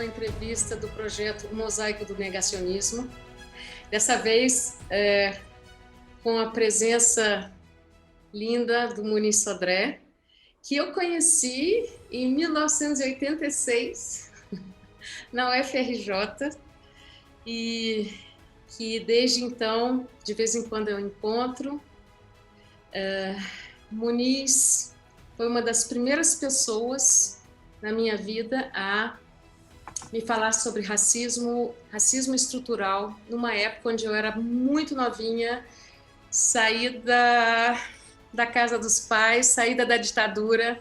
uma entrevista do projeto Mosaico do Negacionismo. Dessa vez, com a presença linda do Muniz Sodré, que eu conheci em 1986, na UFRJ, e que desde então, de vez em quando eu encontro. Muniz foi uma das primeiras pessoas na minha vida a me falar sobre racismo estrutural, numa época onde eu era muito novinha, saída da casa dos pais, saída da ditadura,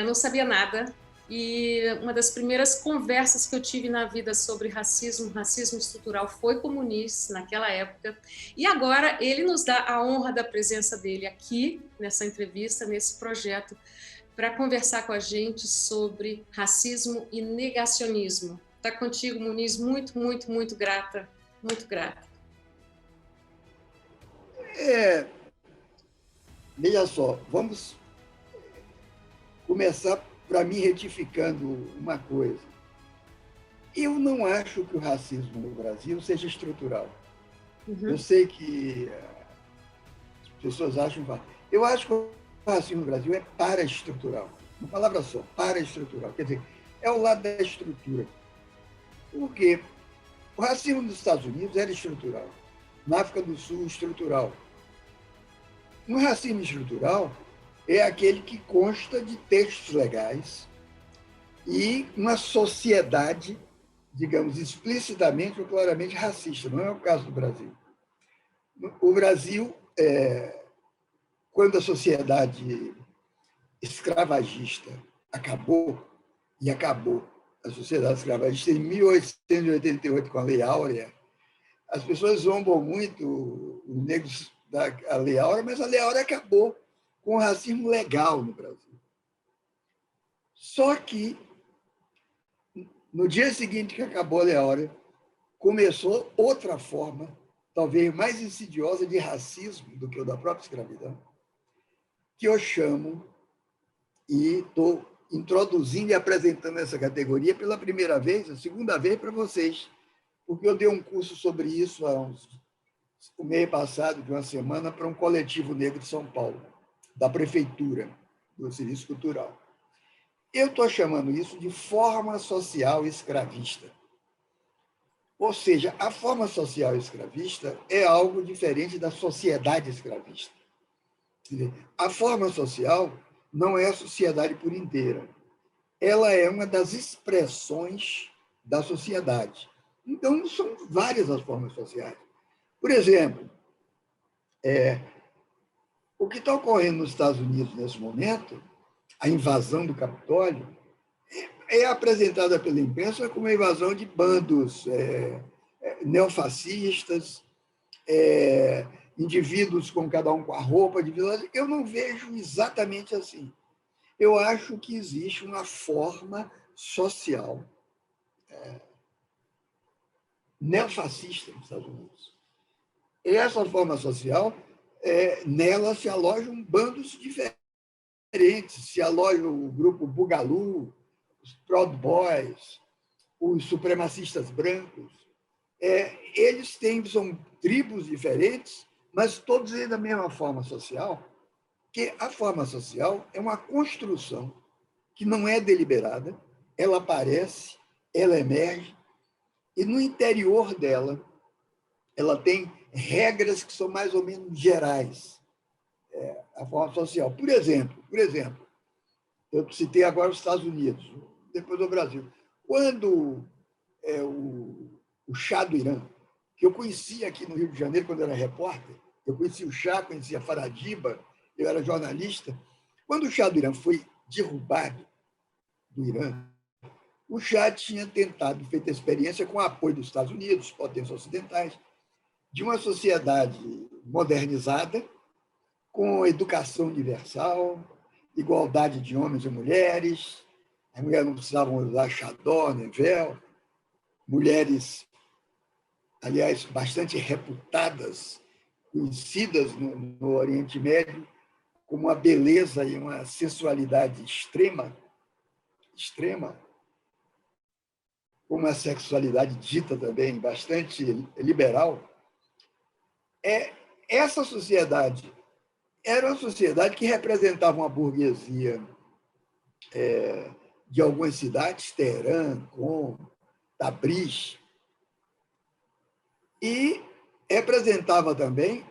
não sabia nada. E uma das primeiras conversas que eu tive na vida sobre racismo estrutural foi com o Muniz, naquela época. E agora ele nos dá a honra da presença dele aqui, nessa entrevista, nesse projeto, para conversar com a gente sobre racismo e negacionismo. Está contigo, Muniz, muito, muito, muito grata, muito grata. Veja só, vamos começar para mim retificando uma coisa. Eu não acho que o racismo no Brasil seja estrutural. Eu sei que as pessoas acham... Eu acho que o racismo no Brasil é paraestrutural. Uma palavra só, paraestrutural. Quer dizer, é o lado da estrutura. Por quê? O racismo nos Estados Unidos era estrutural. Na África do Sul, estrutural. O racismo estrutural é aquele que consta de textos legais e uma sociedade, digamos, explicitamente ou claramente racista. Não é o caso do Brasil. O Brasil, quando a sociedade escravagista acabou, e acabou a sociedade escravagista em 1888 com a Lei Áurea, as pessoas zombam muito os negros da Lei Áurea, mas a Lei Áurea acabou com o racismo legal no Brasil. Só que, no dia seguinte que acabou a Lei Áurea, começou outra forma, talvez mais insidiosa, de racismo do que o da própria escravidão, que eu chamo, e estou introduzindo e apresentando essa categoria pela primeira vez, a segunda vez para vocês, porque eu dei um curso sobre isso o mês passado, de uma semana, para um coletivo negro de São Paulo, da prefeitura, do Serviço Cultural. Eu estou chamando isso de forma social escravista. Ou seja, a forma social escravista é algo diferente da sociedade escravista. A forma social não é a sociedade por inteira. Ela é uma das expressões da sociedade. Então, são várias as formas sociais. Por exemplo, o que está ocorrendo nos Estados Unidos nesse momento, a invasão do Capitólio, é apresentada pela imprensa como uma invasão de bandos neofascistas, indivíduos com cada um com a roupa de vilão. Eu não vejo exatamente assim. Eu acho que existe uma forma social neofascista nos Estados Unidos. E essa forma social, nela se alojam bandos diferentes, se aloja o grupo Bugalu, os Proud Boys, os supremacistas brancos. Eles são tribos diferentes, mas todos da mesma forma social, que a forma social é uma construção que não é deliberada, ela aparece, ela emerge, e no interior dela, ela tem regras que são mais ou menos gerais, a forma social. Por exemplo, eu citei agora os Estados Unidos, depois o Brasil. Quando o Shah do Irã, que eu conhecia aqui no Rio de Janeiro quando eu era repórter, eu conhecia o Shah, conhecia a Faradiba, eu era jornalista. Quando o Shah do Irã foi derrubado do Irã, o Shah tinha feito a experiência com o apoio dos Estados Unidos, potências ocidentais, de uma sociedade modernizada, com educação universal, igualdade de homens e mulheres, as mulheres não precisavam usar chador, nem véu, mulheres, aliás, bastante reputadas, conhecidas no Oriente Médio, com uma beleza e uma sensualidade extrema, com uma sexualidade dita também bastante liberal, essa sociedade era uma sociedade que representava uma burguesia de algumas cidades, Teherã, Qom, Tabriz, e representava também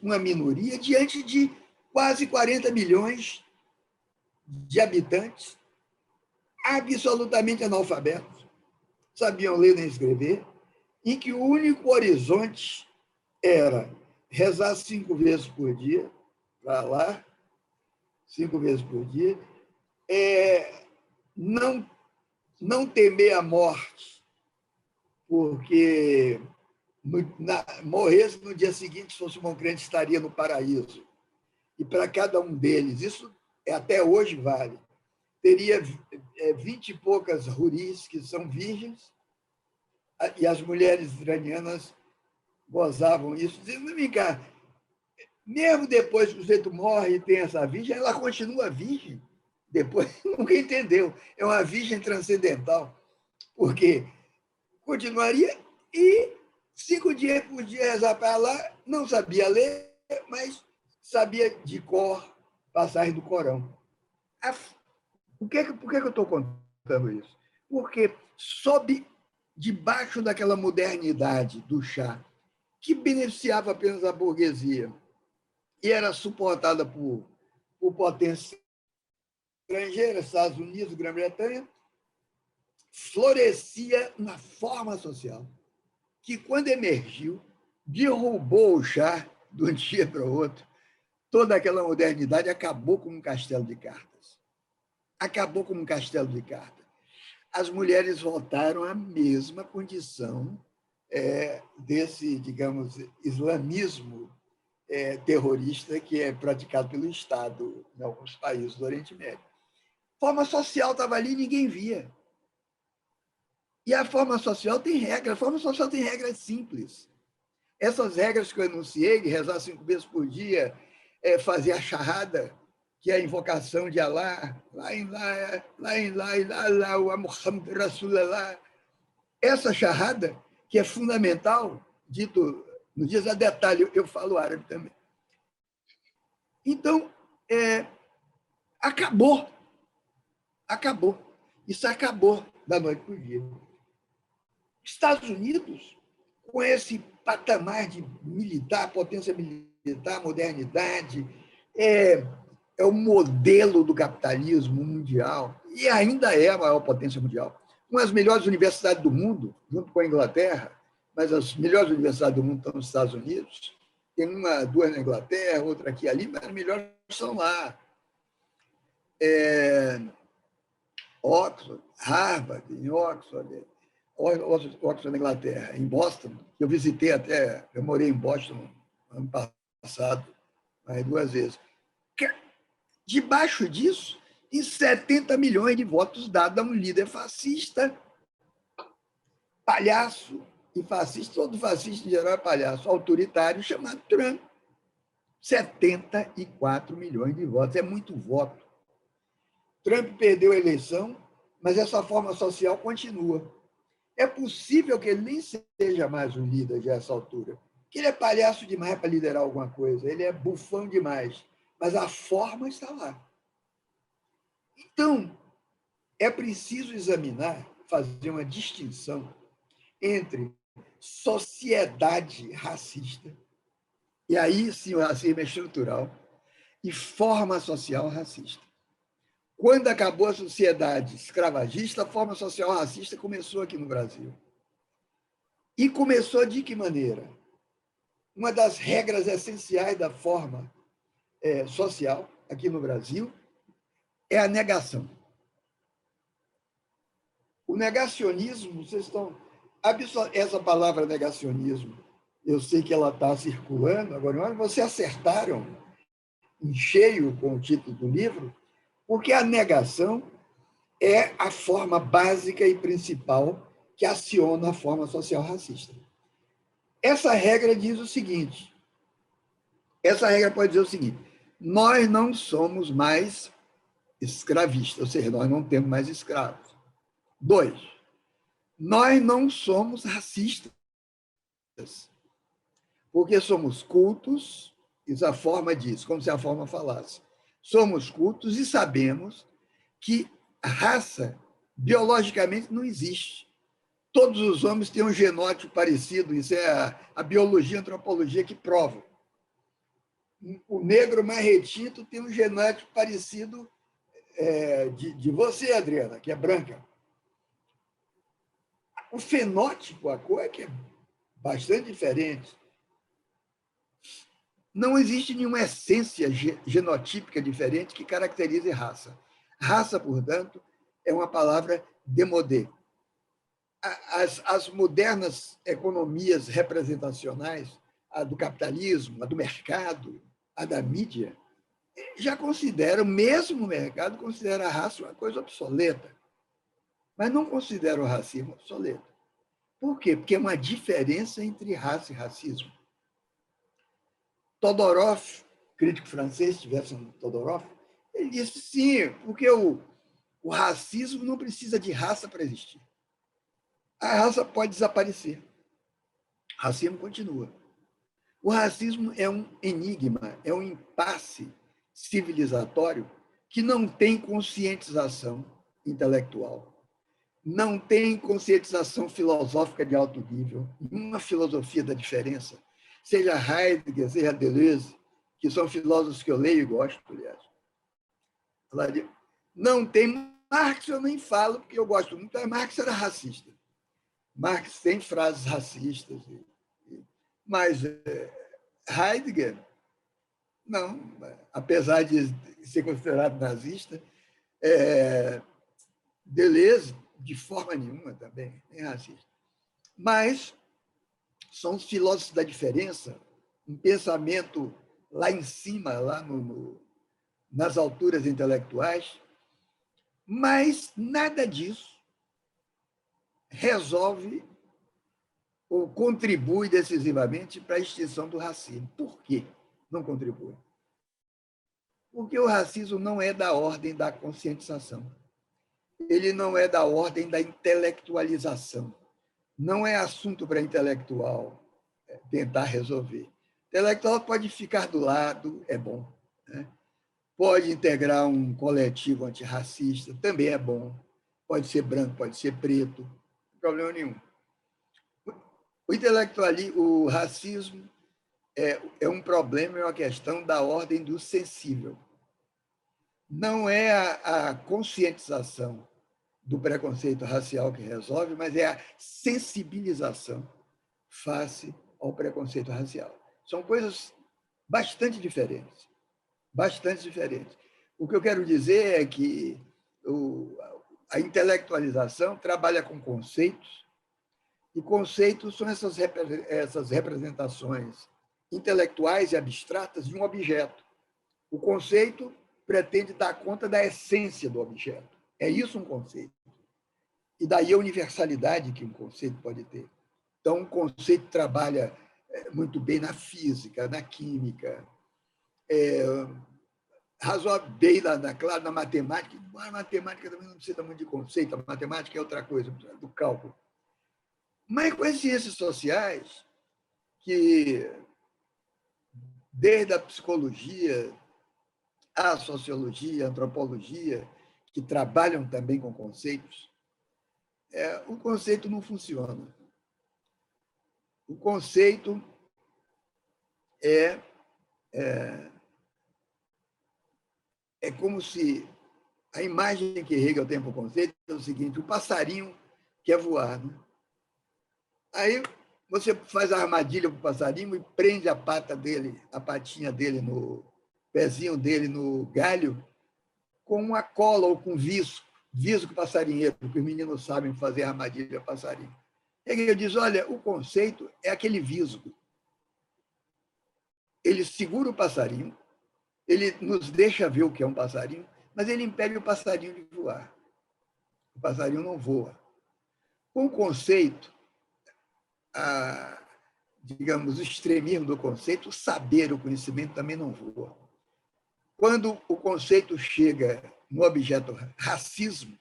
uma minoria diante de quase 40 milhões de habitantes absolutamente analfabetos, sabiam ler nem escrever, e que o único horizonte era rezar 5 vezes por dia, para lá, 5 vezes por dia, não temer a morte, porque morresse no dia seguinte, se fosse um bom crente, estaria no paraíso. E para cada um deles, isso até hoje vale, teria 20 e poucas huris, que são virgens, e as mulheres iranianas gozavam isso, dizendo, vem cá, mesmo depois que o sujeito morre e tem essa virgem, ela continua virgem. Depois, nunca entendeu. É uma virgem transcendental, porque continuaria e 5 dias por dia rezar para lá, não sabia ler, mas sabia de cor passagem do Corão. Por que eu estou contando isso? Porque sob debaixo daquela modernidade do chá, que beneficiava apenas a burguesia e era suportada por potências estrangeiras, Estados Unidos, Grã-Bretanha, florescia na forma social, que, quando emergiu, derrubou o chá de um dia para o outro. Toda aquela modernidade acabou como um castelo de cartas. Acabou como um castelo de cartas. As mulheres voltaram à mesma condição desse, digamos, islamismo terrorista que é praticado pelo Estado em alguns países do Oriente Médio. A forma social estava ali e ninguém via. E a forma social tem regras. A forma social tem regras simples. Essas regras que eu enunciei, de rezar 5 vezes por dia, fazer a charrada, que é a invocação de Allah, wa Muhammad Rasulullah. Essa charrada, que é fundamental, dito, não diz a detalhe, eu falo árabe também. Então, acabou. Isso acabou da noite para o dia. Estados Unidos, com esse patamar de militar, potência militar, modernidade, é o modelo do capitalismo mundial e ainda é a maior potência mundial. Uma das melhores universidades do mundo, junto com a Inglaterra, mas as melhores universidades do mundo estão nos Estados Unidos. Tem 2 na Inglaterra, outra aqui e ali, mas as melhores são lá. Oxford, Harvard, em Oxford na Inglaterra, em Boston. Eu visitei até, eu morei em Boston ano passado, mais 2 vezes. Debaixo disso, tem 70 milhões de votos dados a um líder fascista, palhaço e fascista, todo fascista em geral é palhaço, autoritário, chamado Trump. 74 milhões de votos, é muito voto. Trump perdeu a eleição, mas essa forma social continua. É possível que ele nem seja mais um líder a essa altura, que ele é palhaço demais para liderar alguma coisa, ele é bufão demais, mas a forma está lá. Então, é preciso examinar, fazer uma distinção entre sociedade racista, e aí sim o racismo é estrutural, e forma social racista. Quando acabou a sociedade escravagista, a forma social racista começou aqui no Brasil. E começou de que maneira? Uma das regras essenciais da forma social aqui no Brasil é a negação. O negacionismo, vocês estão... Essa palavra negacionismo, eu sei que ela está circulando, agora vocês acertaram em cheio com o título do livro, porque a negação é a forma básica e principal que aciona a forma social racista. Essa regra diz o seguinte, essa regra pode dizer o seguinte, nós não somos mais escravistas, ou seja, nós não temos mais escravos. 2, nós não somos racistas, porque somos cultos, isso a forma diz, como se a forma falasse. Somos cultos e sabemos que a raça, biologicamente, não existe. Todos os homens têm um genótipo parecido, isso é a biologia e a antropologia que provam. O negro mais retinto tem um genótipo parecido de você, Adriana, que é branca. O fenótipo, a cor, é que é bastante diferente. Não existe nenhuma essência genotípica diferente que caracterize raça. Raça, portanto, é uma palavra démodé. As modernas economias representacionais, a do capitalismo, a do mercado, a da mídia, já consideram, mesmo o mercado, considera a raça uma coisa obsoleta, mas não considera o racismo obsoleto. Por quê? Porque é uma diferença entre raça e racismo. Todorov, crítico francês, se tivesse um Todorov, ele disse sim, porque o racismo não precisa de raça para existir. A raça pode desaparecer. O racismo continua. O racismo é um enigma, é um impasse civilizatório que não tem conscientização intelectual, não tem conscientização filosófica de alto nível, uma filosofia da diferença, seja Heidegger, seja Deleuze, que são filósofos que eu leio e gosto, aliás. Não tem Marx, eu nem falo, porque eu gosto muito, mas Marx era racista. Marx tem frases racistas, mas Heidegger, não, apesar de ser considerado nazista, Deleuze, de forma nenhuma também, nem racista. Mas são os filósofos da diferença, um pensamento lá em cima, lá nas alturas intelectuais, mas nada disso resolve ou contribui decisivamente para a extinção do racismo. Por quê? Não contribui. Porque o racismo não é da ordem da conscientização. Ele não é da ordem da intelectualização. Não é assunto para intelectual tentar resolver. Intelectual pode ficar do lado, é bom. Né? Pode integrar um coletivo antirracista, também é bom. Pode ser branco, pode ser preto, não tem problema nenhum. O racismo é um problema, é uma questão da ordem do sensível. Não é a conscientização do preconceito racial que resolve, mas é a sensibilização face ao preconceito racial. São coisas bastante diferentes. Bastante diferentes. O que eu quero dizer é que a intelectualização trabalha com conceitos, e conceitos são essas representações intelectuais e abstratas de um objeto. O conceito pretende dar conta da essência do objeto. É isso um conceito. E daí a universalidade que um conceito pode ter. Então, um conceito trabalha muito bem na física, na química, razoável bem, claro, na matemática. A matemática também não precisa muito de conceito, a matemática é outra coisa, do cálculo. Mas com as ciências sociais, que desde a psicologia, a sociologia, a antropologia, que trabalham também com conceitos, o conceito não funciona. O conceito é como se a imagem que Hegel tem para o conceito é o seguinte: o passarinho quer voar. Né? Aí você faz a armadilha para o passarinho e prende a pata dele, a patinha dele, no pezinho dele no galho, com uma cola ou com visco passarinheiro, porque os meninos sabem fazer armadilha passarinho. Hegel diz: olha, o conceito é aquele visgo. Ele segura o passarinho, ele nos deixa ver o que é um passarinho, mas ele impede o passarinho de voar. O passarinho não voa. Com o conceito, digamos, o extremismo do conceito, o saber, o conhecimento também não voa. Quando o conceito chega no objeto racismo,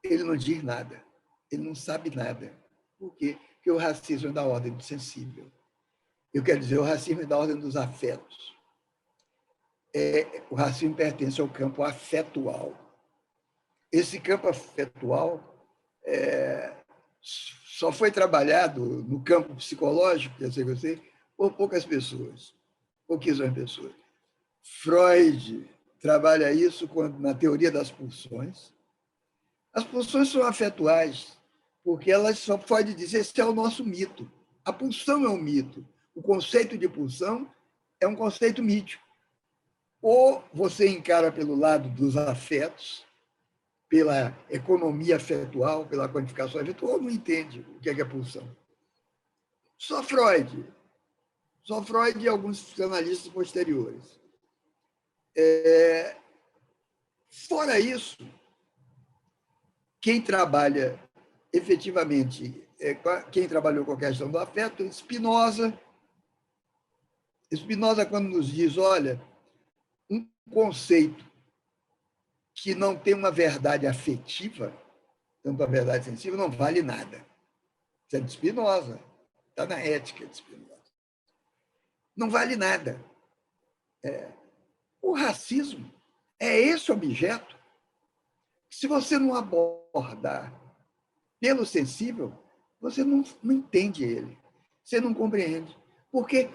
ele não diz nada, ele não sabe nada. Por quê? Porque o racismo é da ordem do sensível. Eu quero dizer, o racismo é da ordem dos afetos. O racismo pertence ao campo afetual. Esse campo afetual só foi trabalhado no campo psicológico, quer dizer, por poucas pessoas, pouquíssimas pessoas. Freud trabalha isso na teoria das pulsões. As pulsões são afetuais, porque elas só podem dizer esse é o nosso mito. A pulsão é um mito. O conceito de pulsão é um conceito mítico. Ou você encara pelo lado dos afetos, pela economia afetual, pela quantificação afetual, ou não entende o que é pulsão. Só Freud e alguns psicanalistas posteriores. Fora isso, quem trabalha efetivamente, quem trabalhou com a questão do afeto, Spinoza, quando nos diz, olha, um conceito que não tem uma verdade afetiva, tanto a verdade sensível, não vale nada. Isso é de Spinoza, está na ética de Spinoza. Não vale nada. O racismo é esse objeto. Se você não abordar pelo sensível, você não entende ele, você não compreende. Porque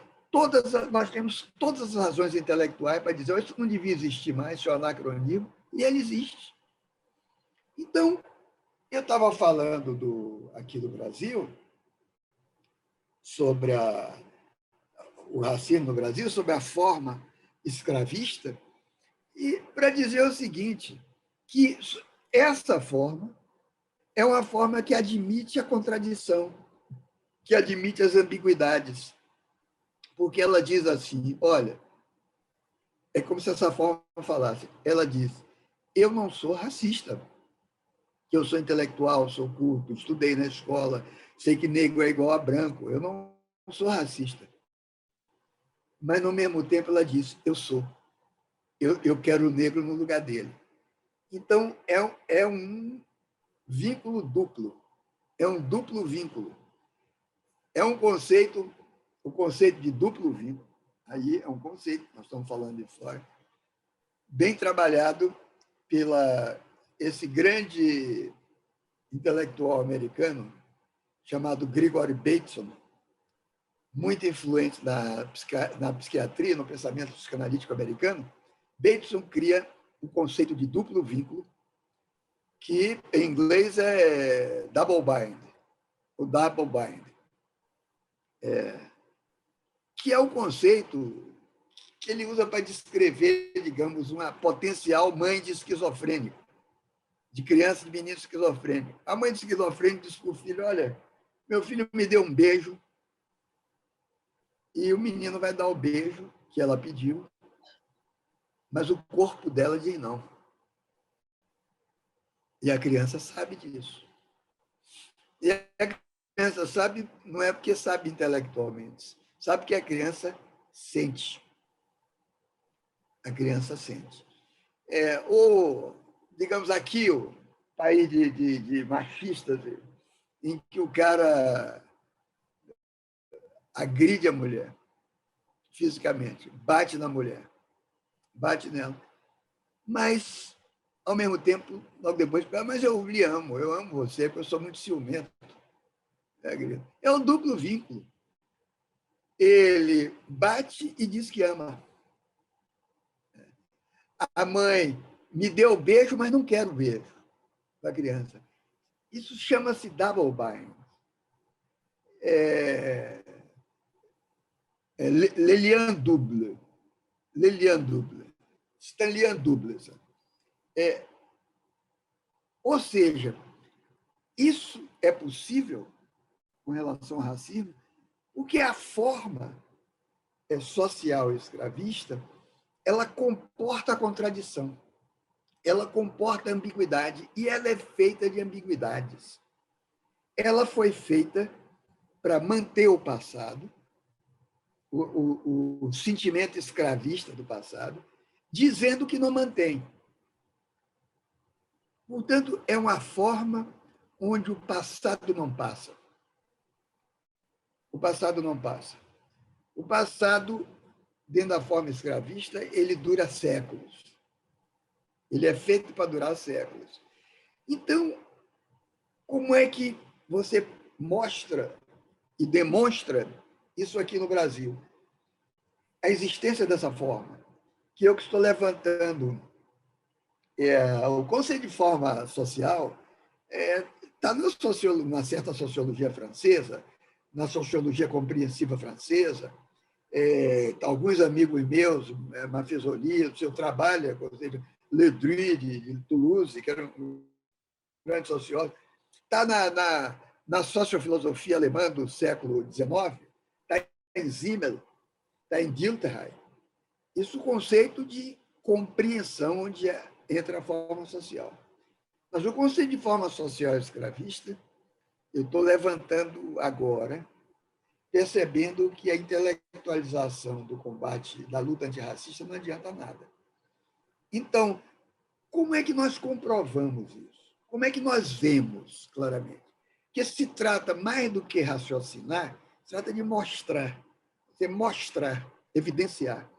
nós temos todas as razões intelectuais para dizer isso não devia existir mais, isso é um anacronismo, e ele existe. Então, eu estava falando aqui do Brasil, sobre o racismo no Brasil, sobre a forma escravista, e para dizer o seguinte, que essa forma é uma forma que admite a contradição, que admite as ambiguidades, porque ela diz assim, olha, é como se essa forma falasse, ela diz, eu não sou racista, eu sou intelectual, sou culto, estudei na escola, sei que negro é igual a branco, eu não sou racista. Mas, no mesmo tempo, ela diz, eu sou. Eu quero o negro no lugar dele. Então, é um vínculo duplo, é um duplo vínculo. É um conceito, o conceito de duplo vínculo, aí é um conceito, nós estamos falando de fora, bem trabalhado esse grande intelectual americano chamado Gregory Bateson, muito influente na psiquiatria, no pensamento psicanalítico americano. Bateson cria o conceito de duplo vínculo, que em inglês é double bind, o double bind, que é o conceito que ele usa para descrever, digamos, uma potencial mãe de esquizofrênico, de criança de menino esquizofrênico. A mãe de esquizofrênico diz para o filho, olha, meu filho me deu um beijo e o menino vai dar o beijo que ela pediu, mas o corpo dela diz não. E a criança sabe disso. E a criança sabe, não é porque sabe intelectualmente, sabe que a criança sente. A criança sente. Ou, digamos, aqui, o país de machistas, em que o cara agride a mulher fisicamente, bate na mulher, bate nela. Mas, ao mesmo tempo, logo depois, mas eu lhe amo, eu amo você, porque eu sou muito ciumento. É um duplo vínculo. Ele bate e diz que ama. A mãe me deu beijo, mas não quero beijo da criança. Isso chama-se double bind. Lelian double. Lelian double. Stanlian double. Ou seja, isso é possível com relação ao racismo, porque a forma social escravista ela comporta a contradição, ela comporta a ambiguidade, e ela é feita de ambiguidades. Ela foi feita para manter o passado, o sentimento escravista do passado, dizendo que não mantém. Portanto, é uma forma onde o passado não passa. O passado não passa. O passado, dentro da forma escravista, ele dura séculos. Ele é feito para durar séculos. Então, como é que você mostra e demonstra isso aqui no Brasil? A existência dessa forma, que eu que estou levantando, o conceito de forma social está na certa sociologia francesa, na sociologia compreensiva francesa. Alguns amigos meus, Maffesoli, o seu trabalho, Ledru de Toulouse, que era um grande sociólogo, está na sociofilosofia alemã do século XIX, está em Simmel, está em Dilthey. Isso é o conceito de compreensão onde entra a forma social. Mas o conceito de forma social escravista, eu estou levantando agora, percebendo que a intelectualização do combate, da luta antirracista, não adianta nada. Então, como é que nós comprovamos isso? Como é que nós vemos claramente? Que se trata, mais do que raciocinar, se trata de mostrar. Você mostrar, evidenciar.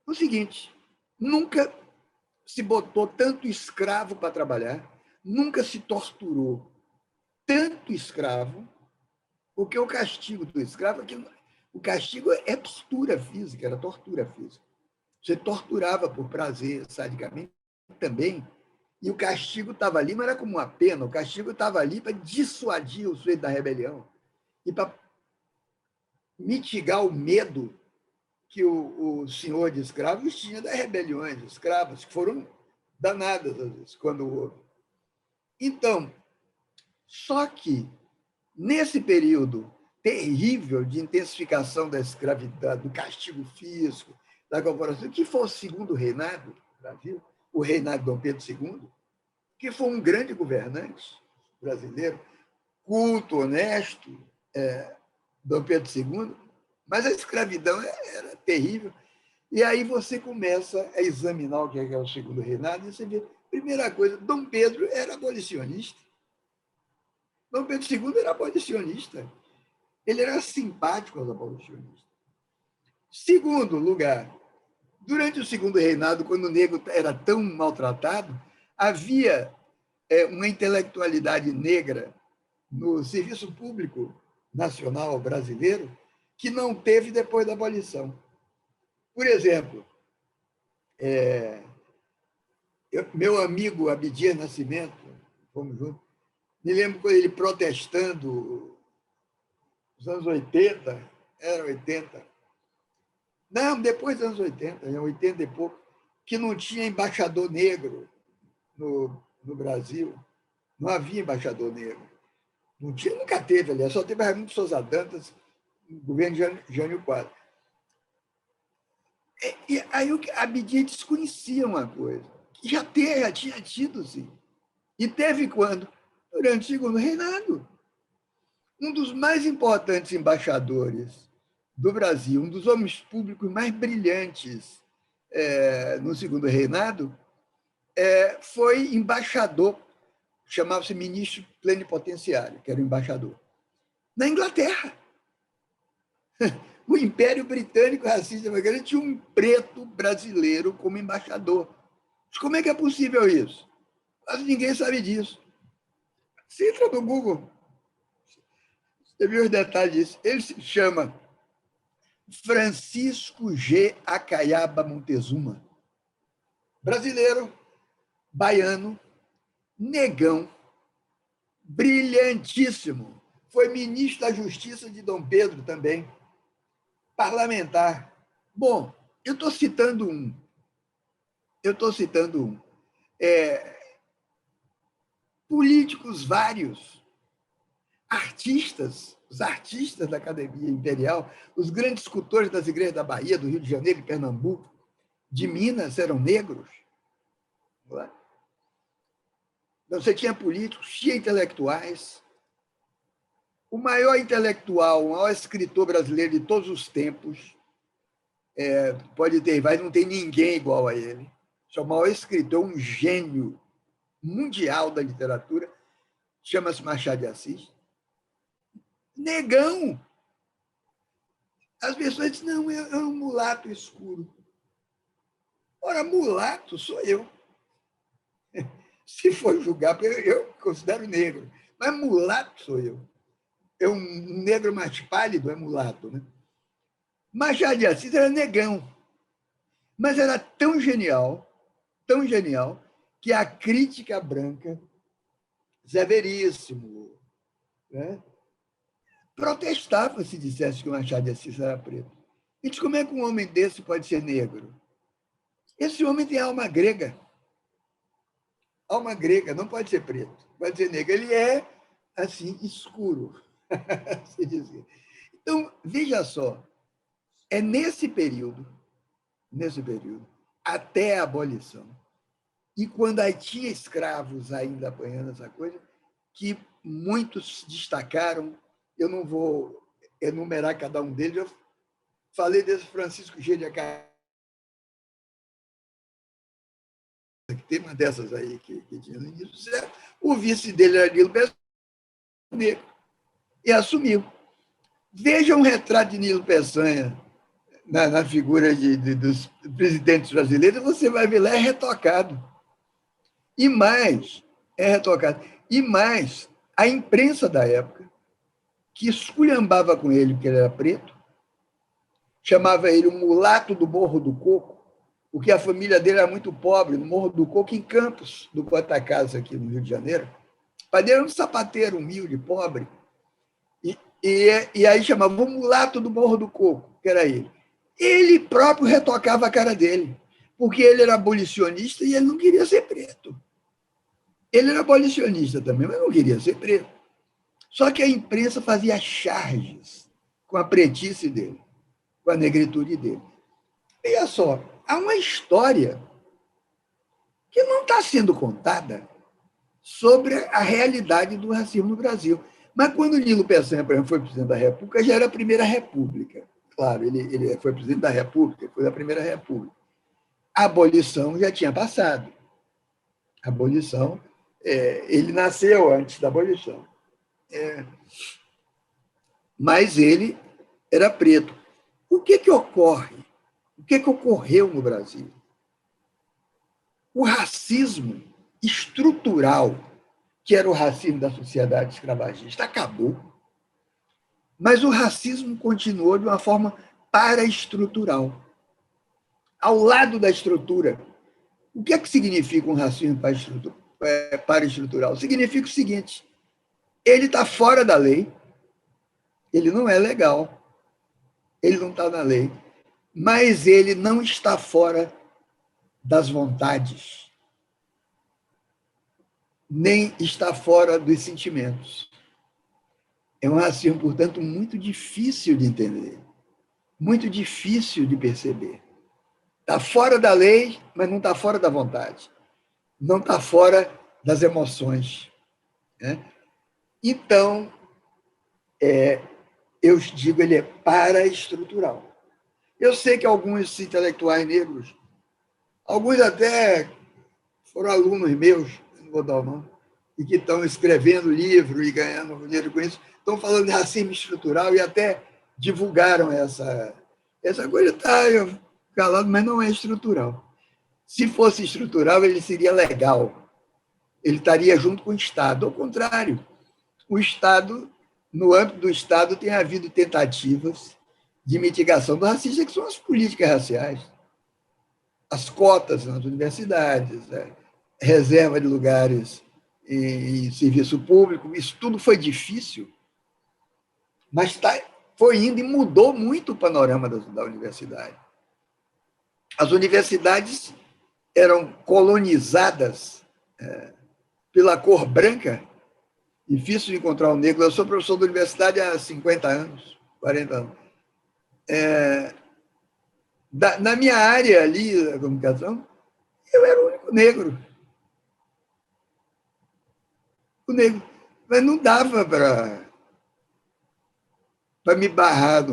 O seguinte, nunca se botou tanto escravo para trabalhar, nunca se torturou tanto escravo, porque o castigo do escravo, o castigo é tortura física, era tortura física. Você torturava por prazer, sadicamente, também, e o castigo estava ali, não era como uma pena, o castigo estava ali para dissuadir o sujeito da rebelião e para mitigar o medo que o senhor de escravos tinha das rebeliões de escravos, que foram danadas, às vezes, quando houve. Então, só que, nesse período terrível de intensificação da escravidão, do castigo físico, da corporação, que foi o segundo reinado do Brasil, o reinado de Dom Pedro II, que foi um grande governante brasileiro, culto, honesto, Dom Pedro II, mas a escravidão era terrível. E aí você começa a examinar o que é o segundo reinado e você vê, primeira coisa, Dom Pedro era abolicionista. Dom Pedro II era abolicionista. Ele era simpático aos abolicionistas. Segundo lugar, durante o segundo reinado, quando o negro era tão maltratado, havia uma intelectualidade negra no serviço público nacional brasileiro que não teve depois da abolição. Por exemplo, meu amigo Abdias Nascimento, fomos juntos, me lembro quando ele protestando nos anos 80, era 80, não, depois dos anos 80, 80 e pouco, que não tinha embaixador negro no Brasil, não havia embaixador negro. Não tinha, nunca teve, aliás, só teve Raimundo Souza Dantas, no governo de Jânio Quadros. E aí a Abdias desconhecia uma coisa, que já tinha tido, sim. E teve quando? Durante o segundo reinado. Um dos mais importantes embaixadores do Brasil, um dos homens públicos mais brilhantes no segundo reinado, foi embaixador, chamava-se ministro plenipotenciário, que era o embaixador, na Inglaterra. O Império Britânico racista tinha um preto brasileiro como embaixador. Mas como é que é possível isso? Quase ninguém sabe disso. Você entra no Google, você viu os detalhes disso. Ele se chama Francisco G. Acaiaba Montezuma. Brasileiro, baiano, negão, brilhantíssimo. Foi ministro da Justiça de Dom Pedro também, parlamentar. Bom, eu estou citando um. Políticos vários, artistas, os artistas da Academia Imperial, os grandes escultores das igrejas da Bahia, do Rio de Janeiro, de Pernambuco, de Minas, eram negros. Você tinha políticos, tinha intelectuais. O maior intelectual, o maior escritor brasileiro de todos os tempos, pode ter, mas não tem ninguém igual a ele. É o maior escritor, um gênio mundial da literatura, chama-se Machado de Assis. Negão. As pessoas dizem, não, é um mulato escuro. Ora, mulato sou eu. Se for julgar, porque eu considero negro, mas mulato sou eu. É um negro mais pálido, é mulato. Né? Machado de Assis era negão, mas era tão genial, que a crítica branca, Zé Veríssimo, né? Protestava se dissesse que o Machado de Assis era preto. E diz, como é que um homem desse pode ser negro? Esse homem tem alma grega. Alma grega, não pode ser preto, pode ser negro. Ele é, assim, escuro, se dizer. Então, veja só, é nesse período, até a abolição, e quando aí tinha escravos ainda apanhando essa coisa, que muitos se destacaram, eu não vou enumerar cada um deles, eu falei desse Francisco G. de Acarré, que tem uma dessas aí que tinha no início, o vice dele era Nilo Peçanha, e assumiu. Veja um retrato de Nilo Peçanha na figura dos presidentes brasileiros, você vai ver lá, é retocado. E mais, a imprensa da época, que esculhambava com ele porque ele era preto, chamava ele o mulato do Morro do Coco, porque a família dele era muito pobre, no Morro do Coco, em Campos, do Goitacazes, aqui no Rio de Janeiro. O pai dele era um sapateiro humilde, pobre. E aí chamava o mulato do Morro do Coco, que era ele. Ele próprio retocava a cara dele, porque ele era abolicionista e ele não queria ser preto. Ele era abolicionista também, mas não queria ser preto. Só que a imprensa fazia charges com a pretice dele, com a negritude dele. Veja só, há uma história que não está sendo contada sobre a realidade do racismo no Brasil. Mas quando Nilo Peçanha, por exemplo, foi presidente da República, já era a Primeira República. Claro, ele foi presidente da República, foi da Primeira República. A abolição já tinha passado. A abolição, ele nasceu antes da abolição. Mas ele era preto. O que ocorre? O que ocorreu no Brasil? O racismo estrutural, que era o racismo da sociedade escravagista, acabou. Mas o racismo continuou de uma forma paraestrutural. Ao lado da estrutura. O que significa um racismo paraestrutural? Significa o seguinte: ele está fora da lei, ele não é legal, ele não está na lei, mas ele não está fora das vontades, nem está fora dos sentimentos. É um racismo, portanto, muito difícil de entender, muito difícil de perceber. Está fora da lei, mas não está fora da vontade, não está fora das emoções. Né? Então, eu digo, ele é paraestrutural. Eu sei que alguns intelectuais negros, alguns até foram alunos meus, não vou dar o nome, e que estão escrevendo livro e ganhando dinheiro com isso, estão falando de racismo estrutural e até divulgaram essa coisa. Está calado, mas não é estrutural. Se fosse estrutural, ele seria legal. Ele estaria junto com o Estado. Ao contrário, o Estado, no âmbito do Estado, tem havido tentativas de mitigação do racismo, que são as políticas raciais. As cotas nas universidades, reserva de lugares em serviço público, isso tudo foi difícil, mas foi indo e mudou muito o panorama da universidade. As universidades eram colonizadas pela cor branca, difícil de encontrar um negro. Eu sou professor da universidade há 50 anos, 40 anos. Na minha área ali, da comunicação, eu era o único negro. O negro. Mas não dava para me barrar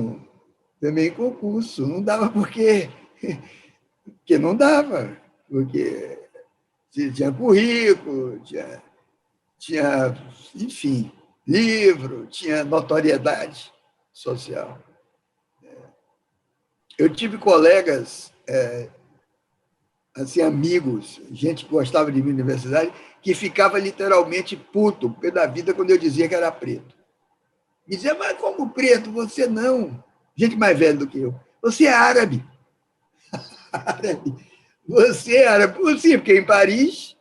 também em concurso. Não dava porque não dava. Porque Tinha currículo, enfim, livro, tinha notoriedade social. Eu tive colegas, assim, amigos, gente que gostava de mim na universidade, que ficava literalmente puto pela vida quando eu dizia que era preto. Me dizia, mas como preto? Você não. Gente mais velha do que eu. Você é árabe. Árabe. Você é árabe. Sim, porque em Paris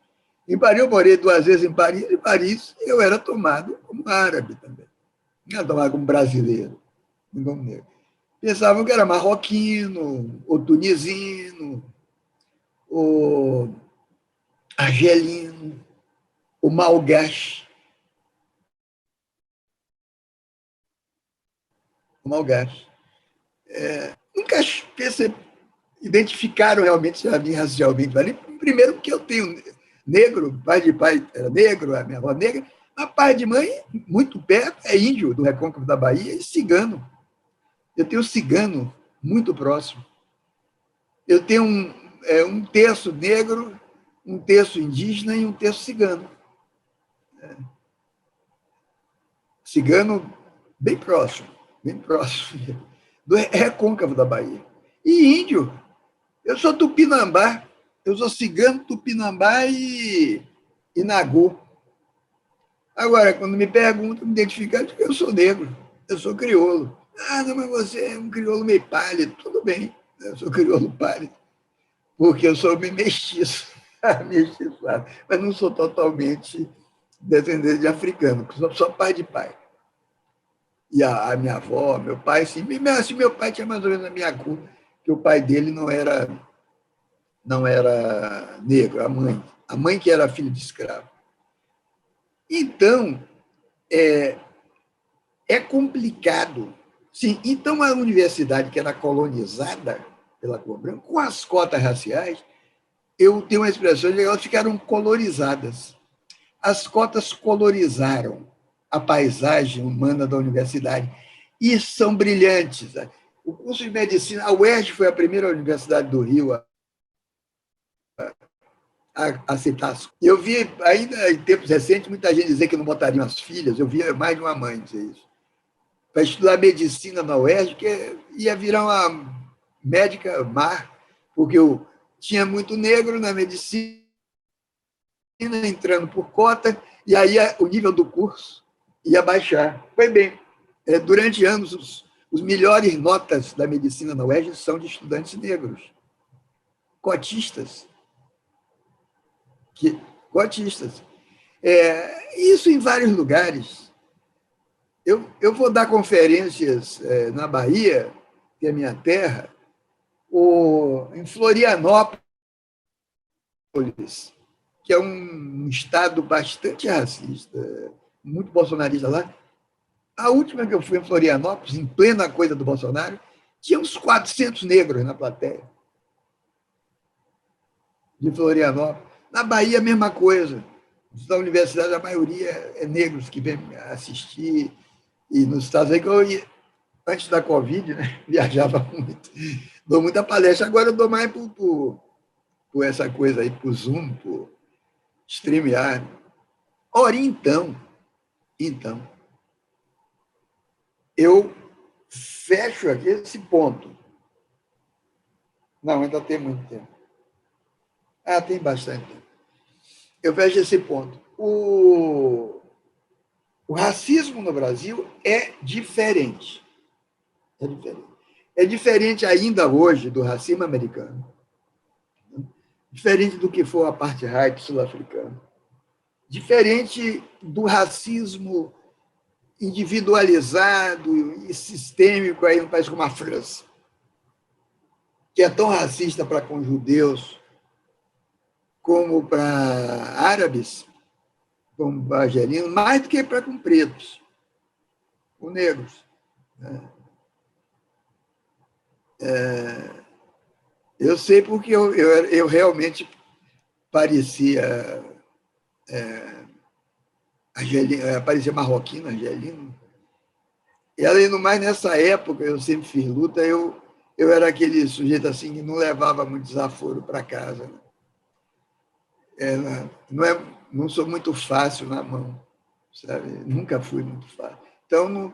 eu morei 2 vezes em Paris eu era tomado como árabe também. Não era tomado como brasileiro, como negro. Pensavam que era marroquino, ou tunisino, ou argelino, ou malgache. O malgache. Nunca identificaram realmente se era racialmente. Primeiro, porque eu tenho negro, pai de pai era negro, a minha avó negra, mas pai de mãe, muito perto, é índio do Recôncavo da Bahia e cigano. Eu tenho cigano muito próximo. Eu tenho um terço negro, um terço indígena e um terço cigano. Cigano bem próximo do Recôncavo da Bahia. E índio, eu sou tupinambá, eu sou cigano, tupinambá e nagô. Agora, quando me perguntam, me identificar, eu sou negro, eu sou crioulo. Ah, não, mas você é um crioulo meio pálido. Tudo bem, eu sou crioulo pálido, porque eu sou meio mestiço, mestiçado, mas não sou totalmente descendente de africano, sou pai de pai. E a minha avó, meu pai, assim, meu pai tinha mais ou menos a minha cor, que o pai dele não era negro, a mãe que era filha de escravo. Então, é complicado. Sim, então a universidade que era colonizada pela cor branca, com as cotas raciais, eu tenho uma expressão de que elas ficaram colorizadas. As cotas colorizaram a paisagem humana da universidade e são brilhantes. O curso de medicina, a UERJ foi a primeira universidade do Rio a aceitar. Eu vi, ainda em tempos recentes, muita gente dizer que não botariam as filhas, eu via mais de uma mãe dizer isso, para estudar medicina na UERJ, que ia virar uma médica má, porque eu tinha muito negro na medicina, entrando por cota, e aí o nível do curso ia baixar. Foi bem. Durante anos, os melhores notas da medicina na UERJ são de estudantes negros, cotistas. Cotistas. Isso em vários lugares. Eu vou dar conferências na Bahia, que é minha terra, em Florianópolis, que é um estado bastante racista, muito bolsonarista lá. A última que eu fui em Florianópolis, em plena coisa do Bolsonaro, tinha uns 400 negros na plateia de Florianópolis. Na Bahia, a mesma coisa. Na universidade, a maioria é negros que vêm assistir. E nos Estados Unidos, eu ia, antes da Covid, né, viajava muito, dou muita palestra. Agora eu dou mais por essa coisa aí, por Zoom, por StreamYard. Ora, então, eu fecho aqui esse ponto. Não, ainda tem muito tempo. Tem bastante tempo. Eu vejo esse ponto. O racismo no Brasil é diferente. É diferente ainda hoje do racismo americano. Diferente do que foi o apartheid sul-africano. Diferente do racismo individualizado e sistêmico aí num país como a França, que é tão racista para com judeus como para árabes, como para argelinos, mais do que para com pretos, com negros. Eu sei porque eu realmente parecia parecia marroquino, argelino. E além do mais, nessa época, eu sempre fiz luta, eu era aquele sujeito assim que não levava muito desaforo para casa. Né? não sou muito fácil na mão, sabe? Nunca fui muito fácil. Então,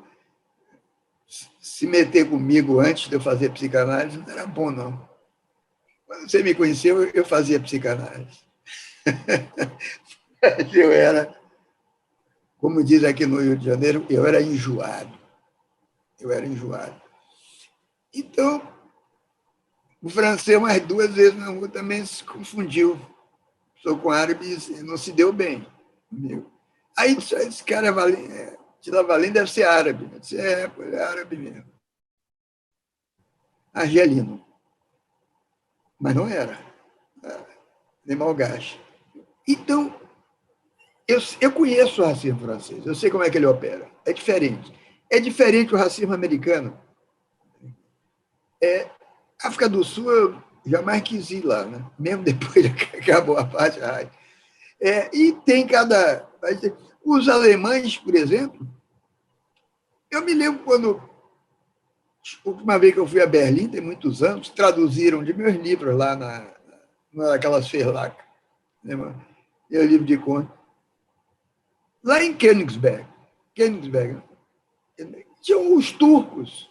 se meter comigo antes de eu fazer psicanálise não era bom, não. Quando você me conheceu, eu fazia psicanálise. Eu era, como diz aqui no Rio de Janeiro, eu era enjoado. Eu era enjoado. Então, o francês, umas 2 vezes na rua, também se confundiu. Sou com árabe e não se deu bem comigo. Aí esse cara de Lavalim deve ser árabe. Eu disse, é árabe mesmo. Argelino. Mas não era. Nem malgache. Então, eu conheço o racismo francês, eu sei como é que ele opera. É diferente. É diferente o racismo americano. África do Sul, eu jamais quis ir lá, né? Mesmo depois que acabou a apartheid. E tem cada... Os alemães, por exemplo, eu me lembro quando, a última vez que eu fui a Berlim, tem muitos anos, traduziram de meus livros lá naquelas Verlag, né? Meu livro de contos. Lá em Königsberg, tinham os turcos,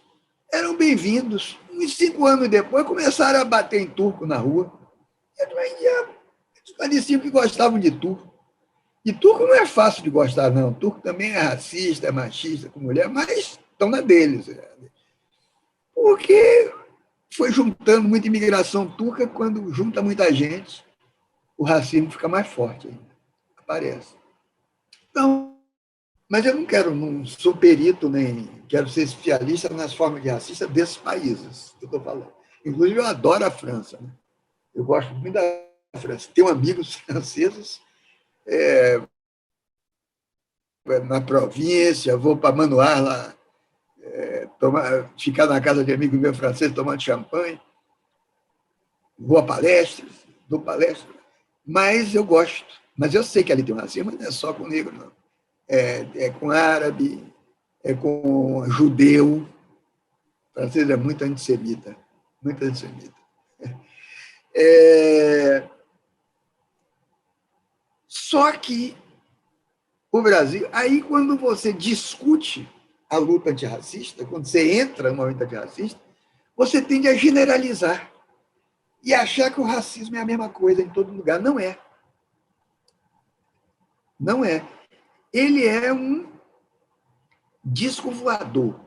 eram bem-vindos. Uns 5 anos depois, começaram a bater em turco na rua. Eles pareciam que gostavam de turco. E turco não é fácil de gostar, não. Turco também é racista, é machista com mulher, mas estão na deles. Porque foi juntando muita imigração turca, quando junta muita gente, o racismo fica mais forte ainda. Aparece. Então, mas eu não sou perito, nem quero ser especialista nas formas de racista desses países que eu estou falando. Inclusive, eu adoro a França. Né? Eu gosto muito da França. Tenho amigos franceses na província, vou para Manoir lá, ficar na casa de amigo meu francês tomando champanhe, vou a palestras, dou palestra, mas eu gosto. Mas eu sei que ali tem um racismo, mas não é só com negro, não. É com árabe, é com judeu. O francês é muito antissemita, muito antissemita. Só que o Brasil, aí quando você discute a luta antirracista, quando você entra numa luta antirracista, você tende a generalizar e achar que o racismo é a mesma coisa em todo lugar. Não é. Não é. Ele é um disco voador,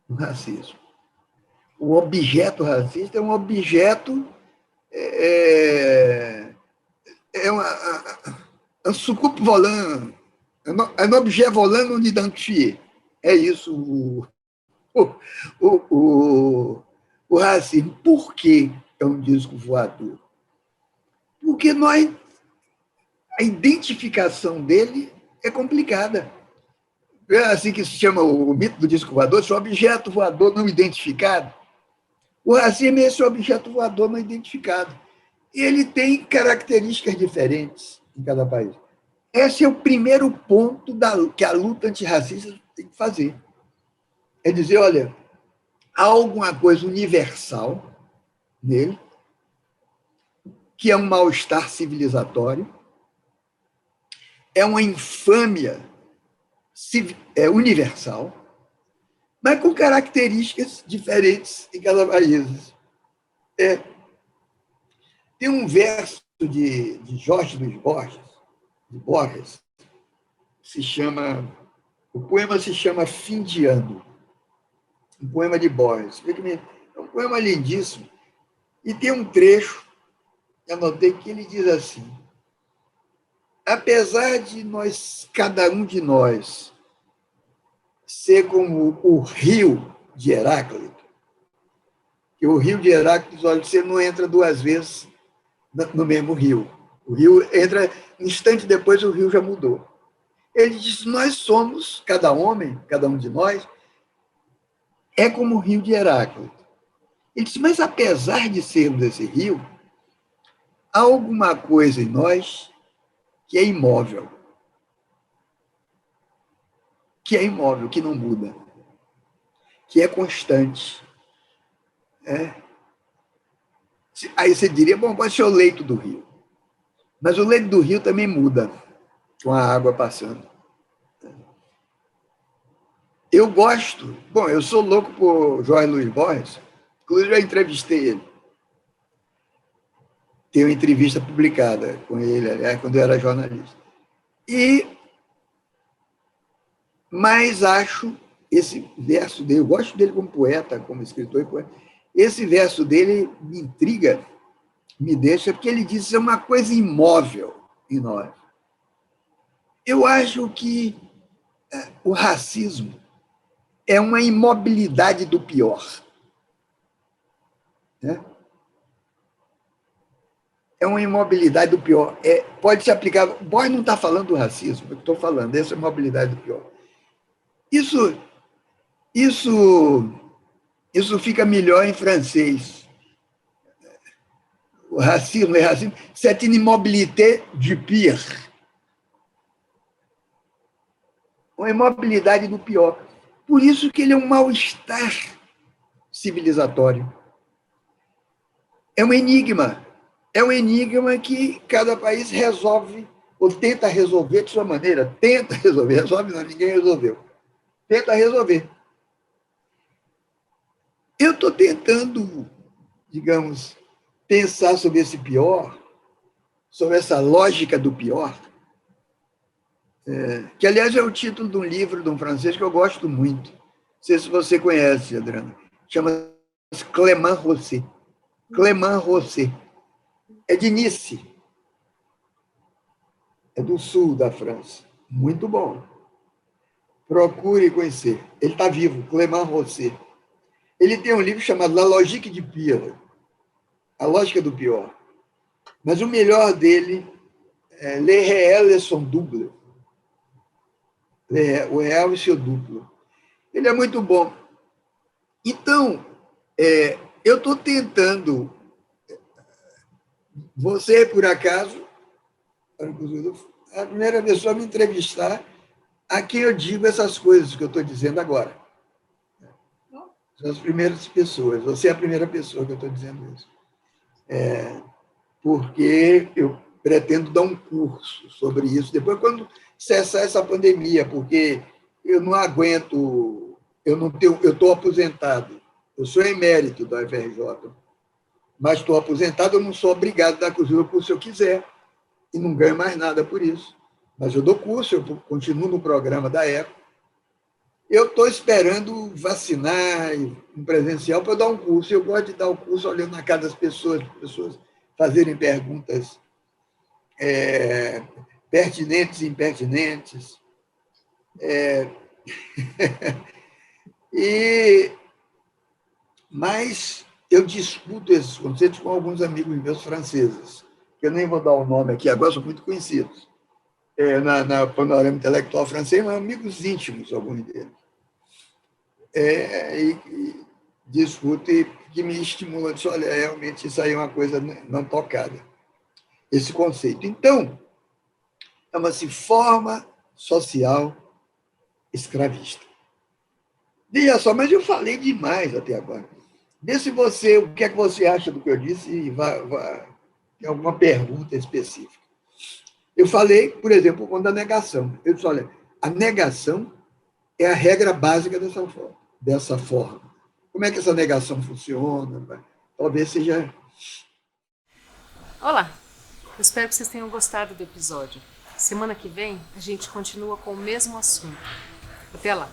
o racismo. O objeto racista é um objeto... un soucoupe volant, un objet volant non identifié. É isso o racismo. Por que é um disco voador? Porque a identificação dele é complicada. É assim que se chama o mito do disco voador, esse objeto voador não identificado. O racismo é esse objeto voador não identificado. E ele tem características diferentes em cada país. Esse é o primeiro ponto que a luta antirracista tem que fazer. É dizer, olha, há alguma coisa universal nele, que é um mal-estar civilizatório, é uma infâmia universal, mas com características diferentes em cada país. Tem um verso de Jorge Luiz Borges, o poema se chama Fim de Ano, um poema de Borges. É um poema lindíssimo. E tem um trecho, anotei, que ele diz assim: apesar de cada um de nós, ser como o rio de Heráclito, que o rio de Heráclito, olha, você não entra 2 vezes no mesmo rio. O rio entra, um instante depois, o rio já mudou. Ele diz: nós somos, cada homem, cada um de nós, é como o rio de Heráclito. Ele diz: mas apesar de sermos esse rio, há alguma coisa em nós que é imóvel, que não muda, que é constante. Aí você diria, bom, pode ser o leito do rio. Mas o leito do rio também muda com a água passando. Eu gosto, bom, eu sou louco por Jorge Luiz Borges, inclusive eu entrevistei ele. Tem uma entrevista publicada com ele, aliás, quando eu era jornalista. Mas acho esse verso dele, eu gosto dele como poeta, como escritor e poeta, esse verso dele me intriga, me deixa, porque ele diz que é uma coisa imóvel em nós. Eu acho que o racismo é uma imobilidade do pior. Né? É uma imobilidade do pior. Pode se aplicar. Borges não está falando do racismo, eu estou falando, essa é a imobilidade do pior. Isso fica melhor em francês. O racismo é racismo. C'est une immobilité du pire. Uma imobilidade do pior. Por isso que ele é um mal-estar civilizatório. É um enigma. É um enigma que cada país resolve, ou tenta resolver de sua maneira. Tenta resolver. Resolve não, ninguém resolveu. Tenta resolver. Eu estou tentando, digamos, pensar sobre esse pior, sobre essa lógica do pior, que, aliás, é o título de um livro de um francês que eu gosto muito. Não sei se você conhece, Adriana. Chama-se Clément Rosset. Clément Rosset. É de Nice. É do sul da França. Muito bom. Procure conhecer. Ele está vivo, Clément Rosset. Ele tem um livro chamado La Logique du Pire, A Lógica do Pior. Mas o melhor dele é Le Réel et son Double. O real e seu duplo. Ele é muito bom. Então, eu estou tentando. Você, por acaso, a primeira pessoa a me entrevistar a quem eu digo essas coisas que eu estou dizendo agora. São as primeiras pessoas. Você é a primeira pessoa que eu estou dizendo isso. Porque eu pretendo dar um curso sobre isso depois, quando cessar essa pandemia, porque eu não aguento, eu estou aposentado, eu sou emérito da UFRJ, mas estou aposentado, eu não sou obrigado a dar curso se eu quiser, e não ganho mais nada por isso. Mas eu dou curso, eu continuo no programa da ECO. Eu estou esperando vacinar em presencial para dar um curso. Eu gosto de dar o curso olhando na cara das pessoas fazerem perguntas pertinentes e impertinentes. Mas eu discuto esses conceitos com alguns amigos meus franceses, que eu nem vou dar o nome aqui agora, são muito conhecidos, na panorama intelectual francês, mas amigos íntimos, alguns deles. E discuto e que me estimula, diz, olha, realmente isso aí é uma coisa não tocada, esse conceito. Então, chama-se forma social escravista. Veja só, mas eu falei demais até agora. Vê se você, o que é que você acha do que eu disse e tem alguma pergunta específica. Eu falei, por exemplo, quando a negação. Eu disse, olha, a negação é a regra básica dessa forma. Como é que essa negação funciona? Talvez seja... Olá, eu espero que vocês tenham gostado do episódio. Semana que vem a gente continua com o mesmo assunto. Até lá!